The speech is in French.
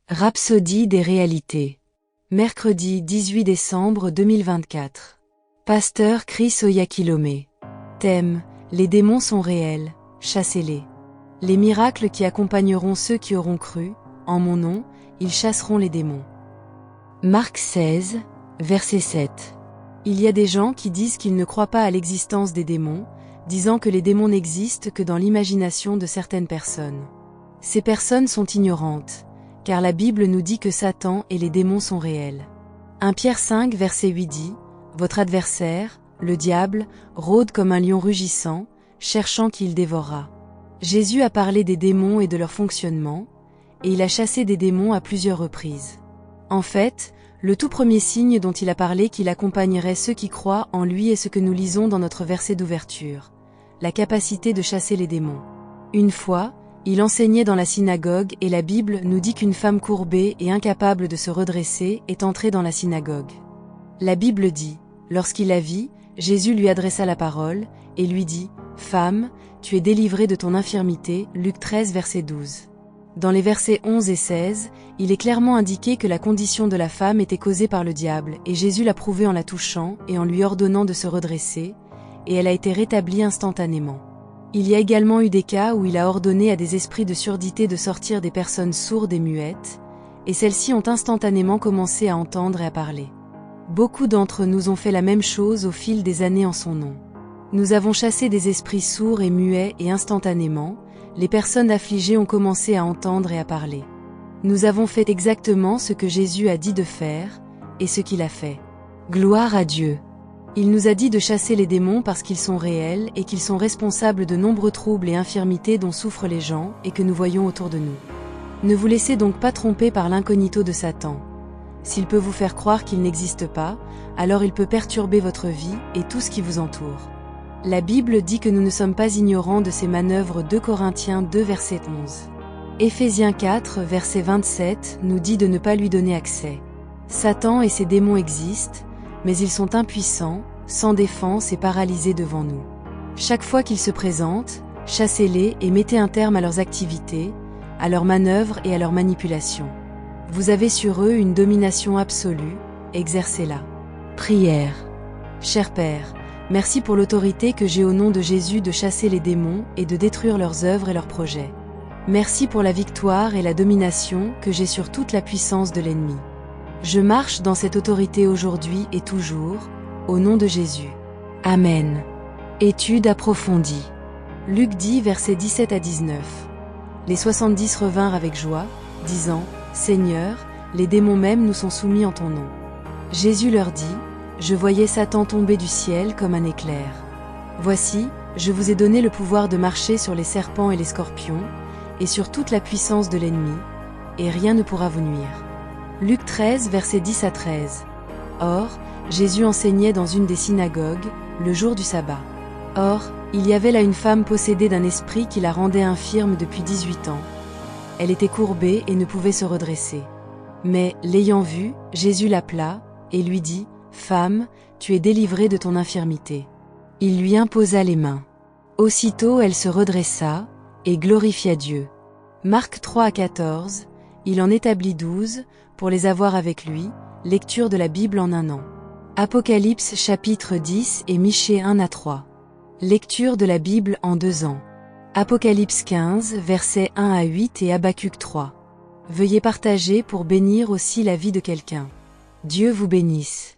Rhapsodie des réalités. Mercredi 18 décembre 2024. Pasteur Chris Oyakhilome. Thème: les démons sont réels, chassez-les. Les miracles qui accompagneront ceux qui auront cru, en mon nom, ils chasseront les démons. Marc 16, verset 7. Il y a des gens qui disent qu'ils ne croient pas à l'existence des démons, disant que les démons n'existent que dans l'imagination de certaines personnes. Ces personnes sont ignorantes, car la Bible nous dit que Satan et les démons sont réels. 1 Pierre 5 verset 8 dit: « Votre adversaire, le diable, rôde comme un lion rugissant, cherchant qui il dévorera. » Jésus a parlé des démons et de leur fonctionnement, et il a chassé des démons à plusieurs reprises. En fait, le tout premier signe dont il a parlé qu'il accompagnerait ceux qui croient en lui est ce que nous lisons dans notre verset d'ouverture: la capacité de chasser les démons. Une fois, il enseignait dans la synagogue et la Bible nous dit qu'une femme courbée et incapable de se redresser est entrée dans la synagogue. La Bible dit: lorsqu'il la vit, Jésus lui adressa la parole et lui dit: « Femme, tu es délivrée de ton infirmité » Luc 13 verset 12. Dans les versets 11 et 16, il est clairement indiqué que la condition de la femme était causée par le diable et Jésus l'a prouvé en la touchant et en lui ordonnant de se redresser, et elle a été rétablie instantanément. Il y a également eu des cas où il a ordonné à des esprits de surdité de sortir des personnes sourdes et muettes, et celles-ci ont instantanément commencé à entendre et à parler. Beaucoup d'entre nous ont fait la même chose au fil des années en son nom. Nous avons chassé des esprits sourds et muets et instantanément, les personnes affligées ont commencé à entendre et à parler. Nous avons fait exactement ce que Jésus a dit de faire, et ce qu'il a fait. Gloire à Dieu! Il nous a dit de chasser les démons parce qu'ils sont réels et qu'ils sont responsables de nombreux troubles et infirmités dont souffrent les gens et que nous voyons autour de nous. Ne vous laissez donc pas tromper par l'incognito de Satan. S'il peut vous faire croire qu'il n'existe pas, alors il peut perturber votre vie et tout ce qui vous entoure. La Bible dit que nous ne sommes pas ignorants de ses manœuvres. 2 Corinthiens 2 verset 11. Éphésiens 4 verset 27 nous dit de ne pas lui donner accès. Satan et ses démons existent, mais ils sont impuissants, sans défense et paralysés devant nous. Chaque fois qu'ils se présentent, chassez-les et mettez un terme à leurs activités, à leurs manœuvres et à leurs manipulations. Vous avez sur eux une domination absolue, exercez-la. Prière. Cher Père, merci pour l'autorité que j'ai au nom de Jésus de chasser les démons et de détruire leurs œuvres et leurs projets. Merci pour la victoire et la domination que j'ai sur toute la puissance de l'ennemi. Je marche dans cette autorité aujourd'hui et toujours, au nom de Jésus. Amen. Étude approfondie. Luc 10 versets 17 à 19. Les 70 revinrent avec joie, disant: « Seigneur, les démons même nous sont soumis en ton nom. » Jésus leur dit: « Je voyais Satan tomber du ciel comme un éclair. Voici, je vous ai donné le pouvoir de marcher sur les serpents et les scorpions, et sur toute la puissance de l'ennemi, et rien ne pourra vous nuire. » Luc 13 versets 10 à 13. Or, Jésus enseignait dans une des synagogues, le jour du sabbat. Or, il y avait là une femme possédée d'un esprit qui la rendait infirme depuis 18 ans. Elle était courbée et ne pouvait se redresser. Mais, l'ayant vue, Jésus l'appela, et lui dit: « Femme, tu es délivrée de ton infirmité. » Il lui imposa les mains. Aussitôt elle se redressa, et glorifia Dieu. Marc 3 à 14, il en établit 12, pour les avoir avec lui, lecture de la Bible en un an. Apocalypse chapitre 10 et Michée 1 à 3. Lecture de la Bible en 2 ans. Apocalypse 15 versets 1 à 8 et Habacuc 3. Veuillez partager pour bénir aussi la vie de quelqu'un. Dieu vous bénisse.